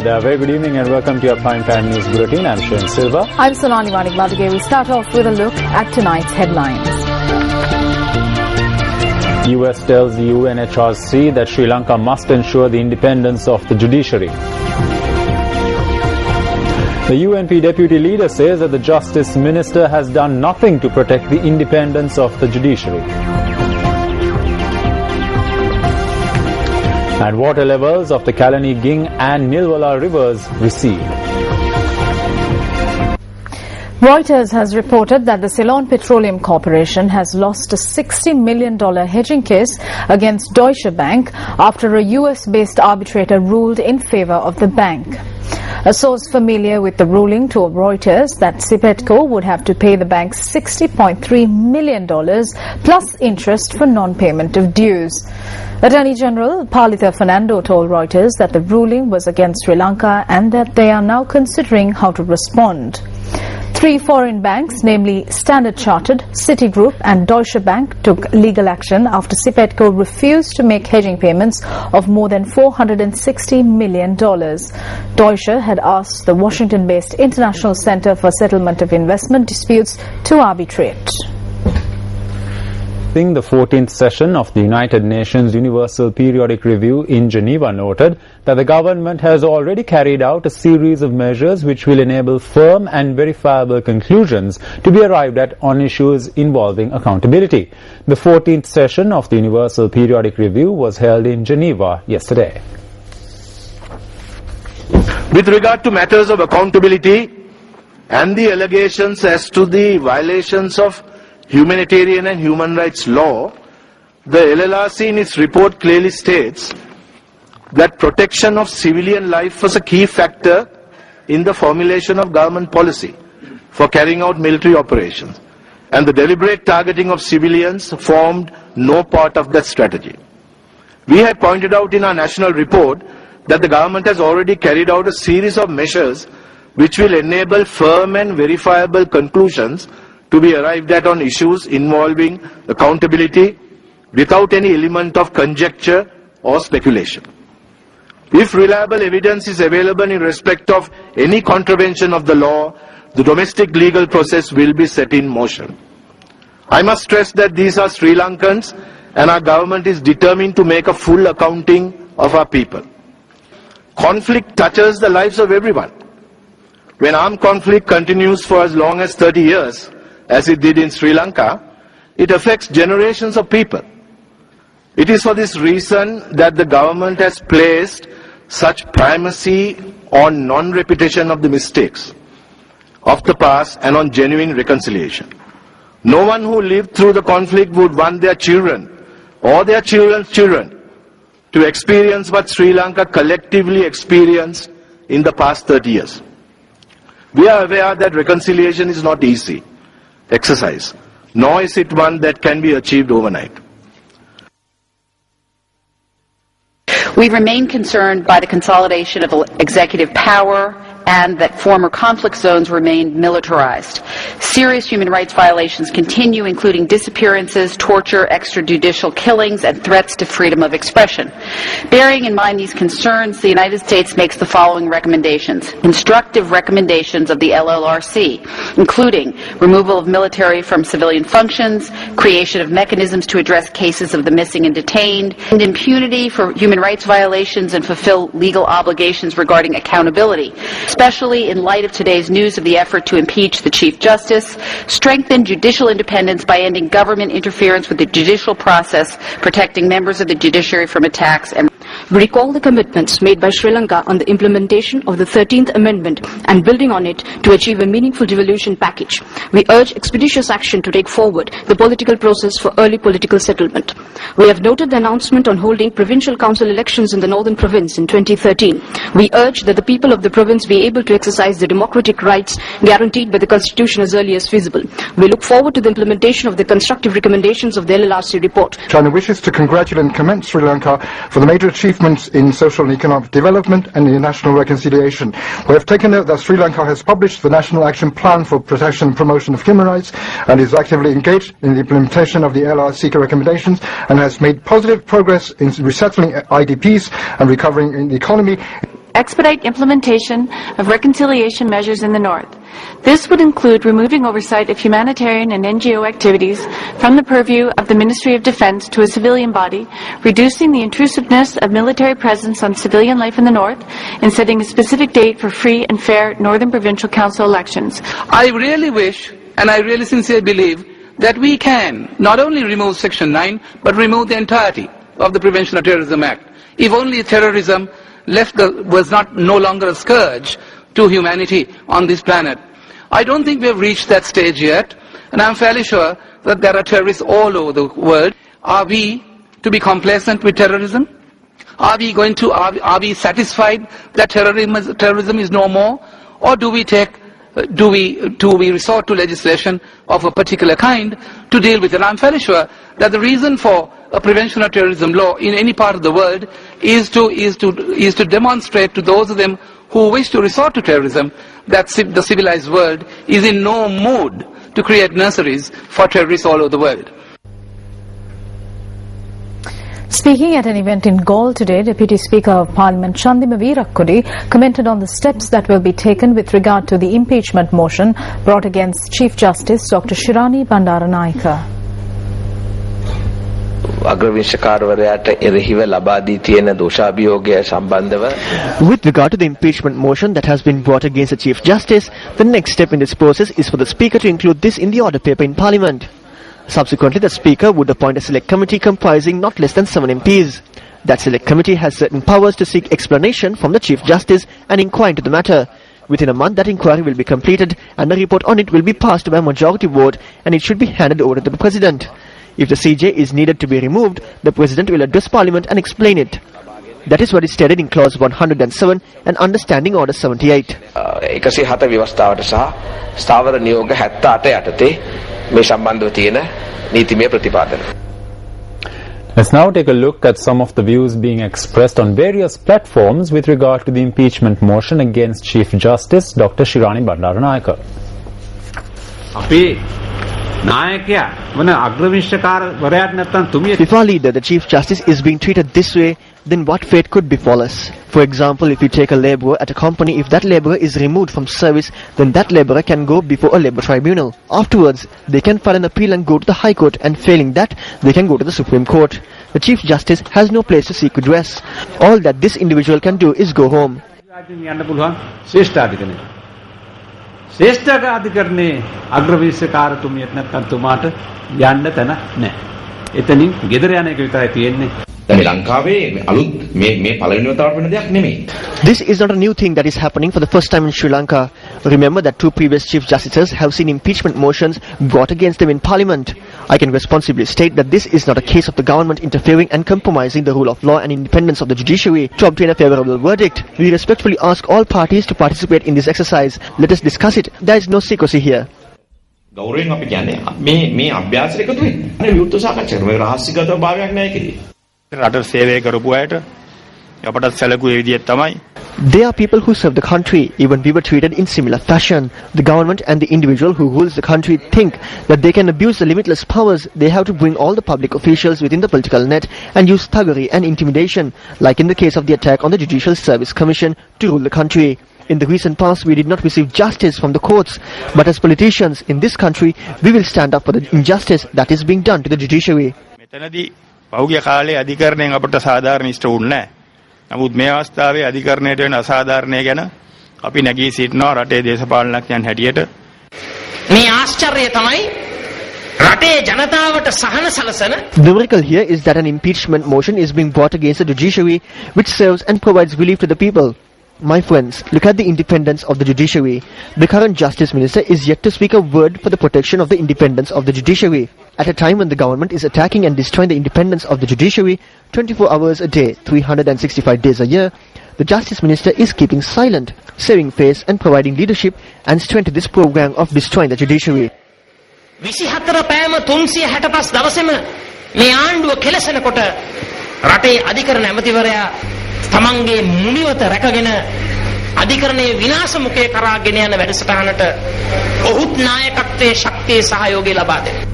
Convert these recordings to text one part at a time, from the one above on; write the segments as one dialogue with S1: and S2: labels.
S1: there. Very good evening and welcome to your Prime Time News Bulletin. I'm Sharon Silva.
S2: I'm Sonali Manikbaldige. We start off with a look at tonight's headlines.
S1: US tells the UNHRC that Sri Lanka must ensure the independence of the judiciary. The UNP deputy leader says that the Justice Minister has done nothing to protect the independence of the judiciary. And water levels of the Kalani Ging and Nilwala rivers recede.
S2: Reuters has reported that the Ceylon Petroleum Corporation has lost a $60 million hedging case against Deutsche Bank after a US-based arbitrator ruled in favor of the bank. A source familiar with the ruling told Reuters that Sipetco would have to pay the bank $60.3 million plus interest for non-payment of dues. Attorney General Palitha Fernando told Reuters that the ruling was against Sri Lanka and that they are now considering how to respond. 3 foreign banks, namely Standard Chartered, Citigroup and Deutsche Bank, took legal action after Sipetco refused to make hedging payments of more than $460 million. Deutsche had asked the Washington-based International Center for Settlement of Investment Disputes to arbitrate.
S1: The 14th session of the United Nations Universal Periodic Review in Geneva noted that the government has already carried out a series of measures which will enable firm and verifiable conclusions to be arrived at on issues involving accountability. The 14th session of the Universal Periodic Review was held in Geneva yesterday.
S3: With regard to matters of accountability and the allegations as to the violations of humanitarian and human rights law, the LLRC in its report clearly states that protection of civilian life was a key factor in the formulation of government policy for carrying out military operations, and the deliberate targeting of civilians formed no part of that strategy. We have pointed out in our national report that the government has already carried out a series of measures which will enable firm and verifiable conclusions to be arrived at on issues involving accountability without any element of conjecture or speculation. If reliable evidence is available in respect of any contravention of the law, the domestic legal process will be set in motion. I must stress that these are Sri Lankans and our government is determined to make a full accounting of our people. Conflict touches the lives of everyone. When armed conflict continues for as long as 30 years, as it did in Sri Lanka, it affects generations of people. It is for this reason that the government has placed such primacy on non-repetition of the mistakes of the past and on genuine reconciliation. No one who lived through the conflict would want their children or their children's children to experience what Sri Lanka collectively experienced in the past 30 years. We are aware that reconciliation is not easy exercise, nor is it one that can be achieved overnight.
S4: We remain concerned by the consolidation of executive power and that former conflict zones remain militarized. Serious human rights violations continue, including disappearances, torture, extrajudicial killings, and threats to freedom of expression. Bearing in mind these concerns, the United States makes the following recommendations. Instructive recommendations of the LLRC, including removal of military from civilian functions, creation of mechanisms to address cases of the missing and detained, and impunity for human rights violations and fulfill legal obligations regarding accountability, especially in light of today's news of the effort to impeach the Chief Justice, strengthen judicial independence by ending government interference with the judicial process, protecting members of the judiciary from attacks, and
S5: recall the commitments made by Sri Lanka on the implementation of the 13th Amendment and building on it to achieve a meaningful devolution package. We urge expeditious action to take forward the political process for early political settlement. We have noted the announcement on holding provincial council elections in the Northern Province in 2013. We urge that the people of the province be able to exercise their democratic rights guaranteed by the Constitution as early as feasible. We look forward to the implementation of the constructive recommendations of the LLRC report.
S6: China wishes to congratulate and commend Sri Lanka for the major achievements in social and economic development and in national reconciliation. We have taken note that Sri Lanka has published the National Action Plan for Protection and Promotion of Human Rights and is actively engaged in the implementation of the LRC recommendations and has made positive progress in resettling IDPs and recovering in the economy.
S7: expedite implementation of reconciliation measures in the North. This would include removing oversight of humanitarian and NGO activities from the purview of the Ministry of Defense to a civilian body, reducing the intrusiveness of military presence on civilian life in the North, and setting a specific date for free and fair Northern Provincial Council elections.
S8: I really wish, and I really sincerely believe, that we can not only remove Section 9, but remove the entirety of the Prevention of Terrorism Act. If only terrorism was no longer a scourge to humanity on this planet. I don't think we have reached that stage yet, and I'm fairly sure that there are terrorists all over the world. Are we to be complacent with terrorism? Are we satisfied that terrorism is no more? Or do we resort to legislation of a particular kind to deal with it? I'm fairly sure that the reason for a prevention of terrorism law in any part of the world is to demonstrate to those of them who wish to resort to terrorism that the civilized world is in no mood to create nurseries for terrorists all over the world.
S2: Speaking at an event in Galle today, Deputy Speaker of Parliament Chandima Veerakkudi commented on the steps that will be taken with regard to the impeachment motion brought against Chief Justice Dr. Shirani Bandaranayake.
S9: With regard to the impeachment motion that has been brought against the Chief Justice, the next step in this process is for the Speaker to include this in the order paper in Parliament. Subsequently, the Speaker would appoint a select committee comprising not less than 7 MPs. That select committee has certain powers to seek explanation from the Chief Justice and inquire into the matter. Within a month, that inquiry will be completed and a report on it will be passed by a majority vote, and it should be handed over to the President. If the CJ is needed to be removed, the President will address Parliament and explain it. That is what is stated in Clause 107 and Understanding Order 78.
S1: Let's now take a look at some of the views being expressed on various platforms with regard to the impeachment motion against Chief Justice Dr. Shirani Bandaranayake.
S9: If our leader, the Chief Justice, is being treated this way, then what fate could befall us? For example, if you take a labourer at a company, if that labourer is removed from service, then that labourer can go before a labour tribunal. Afterwards, they can file an appeal and go to the High Court, and failing that, they can go to the Supreme Court. The Chief Justice has no place to seek redress. All that this individual can do is go home.
S10: ශ්‍රේෂ්ඨාධිකරණයේ අග්‍රවීක්ෂකාරතුමියට නැත්නම් තුමාට යන්න තැන නැහැ. එතනින් ගෙදර යන එක විතරයි තියෙන්නේ.
S9: This is not a new thing that is happening for the first time in Sri Lanka. Remember that 2 previous Chief Justices have seen impeachment motions brought against them in Parliament. I can responsibly state that this is not a case of the government interfering and compromising the rule of law and independence of the judiciary to obtain a favourable verdict. We respectfully ask all parties to participate in this exercise. Let us discuss it. There is no secrecy here.
S11: They are
S9: people who serve the country. Even we were treated in similar fashion. The government and the individual who rules the country think that they can abuse the limitless powers. They have to bring all the public officials within the political net and use thuggery and intimidation, like in the case of the attack on the Judicial Service Commission to rule the country. In the recent past, we did not receive justice from the courts, but as politicians in this country, we will stand up for the injustice that is being done to the judiciary.
S11: පෞගිය කාලේ අධිකරණයෙන් අපට සාධාරණ ඉෂ්ට වුණේ නැහැ. නමුත් මේ අවස්ථාවේ අධිකරණයට වෙන අසාධාරණය ගැන අපි නැගී සිටිනවා රටේ දේශපාලනඥයන් හැටියට.
S12: මේ ආශ්චර්යය තමයි රටේ ජනතාවට සහන සලසන.
S9: The miracle here is that an impeachment motion is being brought against the judiciary, which serves and provides relief to the people. My friends, look at the independence of the judiciary. The current Justice Minister is yet to speak a word for the protection of the independence of the judiciary. At a time when the government is attacking and destroying the independence of the judiciary 24 hours a day, 365 days a year, the Justice Minister is keeping silent, saving face and providing leadership and strength to this program of destroying the judiciary.
S12: 24 පෑම 365 දවසෙම මේ ආණ්ඩුව කෙලසනකොට රටේ අධිකරණ ඇමතිවරයා තමන්ගේ මුනිවත රැකගෙන අධිකරණයේ විනාශ මුඛය කරා ගෙන යන වැඩසටහනට ඔහුත් නායකත්වයේ ශක්තිය සහයෝගය ලබා දෙනවා.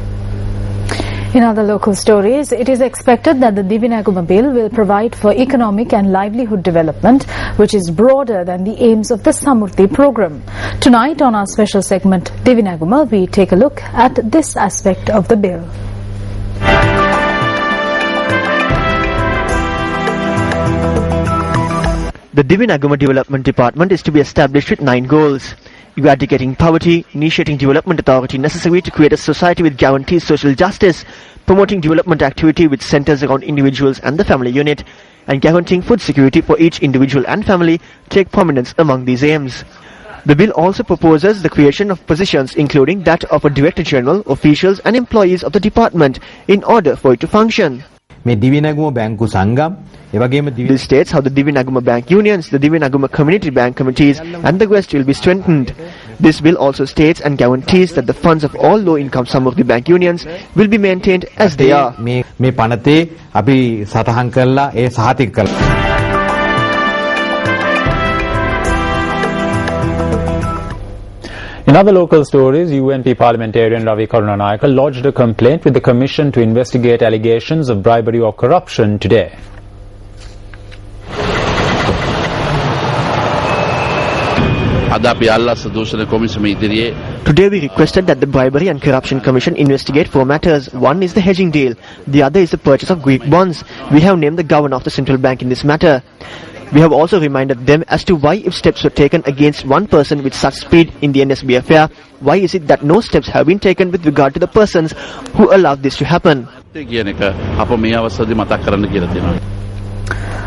S2: In other local stories, it is expected that the Divinaguma Bill will provide for economic and livelihood development, which is broader than the aims of the Samurti program. Tonight on our special segment Divinaguma, we take a look at this aspect of the bill.
S9: The Divinaguma Development Department is to be established with 9 goals: eradicating poverty, initiating development authority necessary to create a society with guaranteed social justice, promoting development activity which centers around individuals and the family unit, and guaranteeing food security for each individual and family take prominence among these aims. The bill also proposes the creation of positions including that of a Director General, officials and employees of the department in order for it to function. This states how the Divinaguma Bank Unions, the Divinaguma Community Bank Committees and the rest will be strengthened. This bill also states and guarantees that the funds of all low-income Samurti Bank Unions will be maintained as they are.
S1: In other local stories, UNP parliamentarian Ravi Karunanayaka lodged a complaint with the Commission to investigate allegations of bribery or corruption today.
S9: Today we requested that the Bribery and Corruption Commission investigate 4 matters. One is the hedging deal. The other is the purchase of Greek bonds. We have named the governor of the central bank in this matter. We have also reminded them as to why, if steps were taken against one person with such speed in the NSB affair, why is it that no steps have been taken with regard to the persons who allowed this to happen.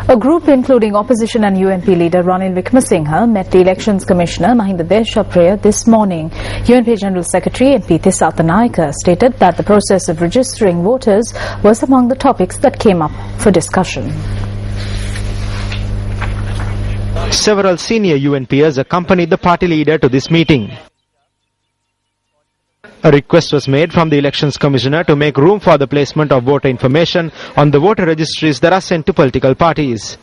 S2: A group including opposition and UNP leader Ranil Wickremesinghe met the Elections Commissioner Mahinda Deshapriya this morning. UNP General Secretary MP Thisathanayaka stated that the process of registering voters was among the topics that came up for discussion.
S13: Several senior UNPers accompanied the party leader to this meeting. A request was made from the Elections Commissioner to make room for the placement of voter information on the voter registries that are sent to political parties.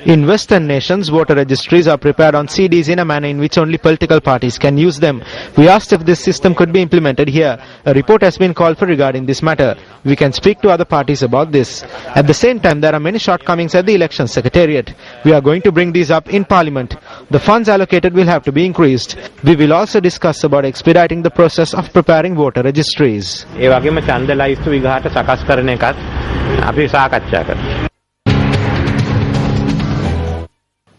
S13: In Western nations, voter registries are prepared on CDs in a manner in which only political parties can use them. We asked if this system could be implemented here. A report has been called for regarding this matter. We can speak to other parties about this. At the same time, there are many shortcomings at the Election Secretariat. We are going to bring these up in Parliament. The funds allocated will have to be increased. We will also discuss about expediting the process of preparing voter registries.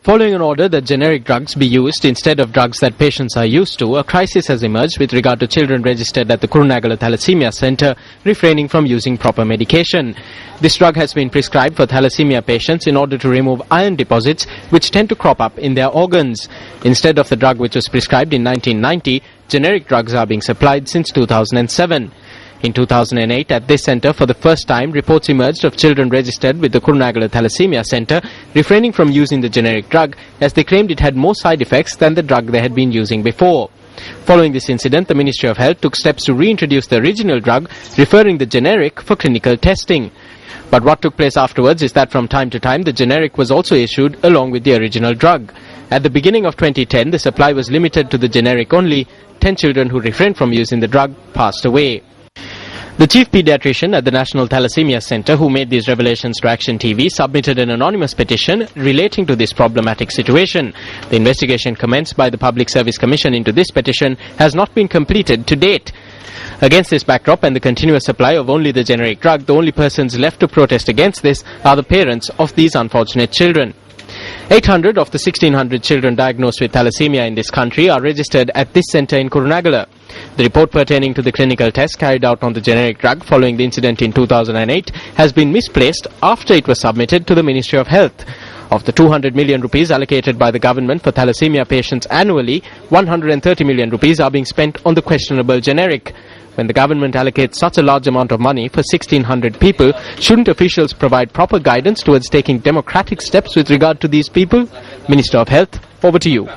S13: Following an order that generic drugs be used instead of drugs that patients are used to, a crisis has emerged with regard to children registered at the Kurunagala Thalassemia Centre refraining from using proper medication. This drug has been prescribed for thalassemia patients in order to remove iron deposits which tend to crop up in their organs. Instead of the drug which was prescribed in 1990, generic drugs are being supplied since 2007. In 2008, at this centre, for the first time, reports emerged of children registered with the Kurunagala Thalassemia Centre refraining from using the generic drug as they claimed it had more side effects than the drug they had been using before. Following this incident, the Ministry of Health took steps to reintroduce the original drug, referring the generic for clinical testing. But what took place afterwards is that from time to time, the generic was also issued along with the original drug. At the beginning of 2010, the supply was limited to the generic only. 10 children who refrained from using the drug passed away. The chief pediatrician at the National Thalassemia Centre, who made these revelations to Action TV, submitted an anonymous petition relating to this problematic situation. The investigation commenced by the Public Service Commission into this petition has not been completed to date. Against this backdrop and the continuous supply of only the generic drug, the only persons left to protest against this are the parents of these unfortunate children. 800 of the 1600 children diagnosed with thalassemia in this country are registered at this centre in Kurunagala. The report pertaining to the clinical test carried out on the generic drug following the incident in 2008 has been misplaced after it was submitted to the Ministry of Health. Of the 200 million rupees allocated by the government for thalassemia patients annually, 130 million rupees are being spent on the questionable generic. When the government allocates such a large amount of money for 1600 people, shouldn't officials provide proper guidance towards taking democratic steps with regard to these people? Minister of Health, over to you.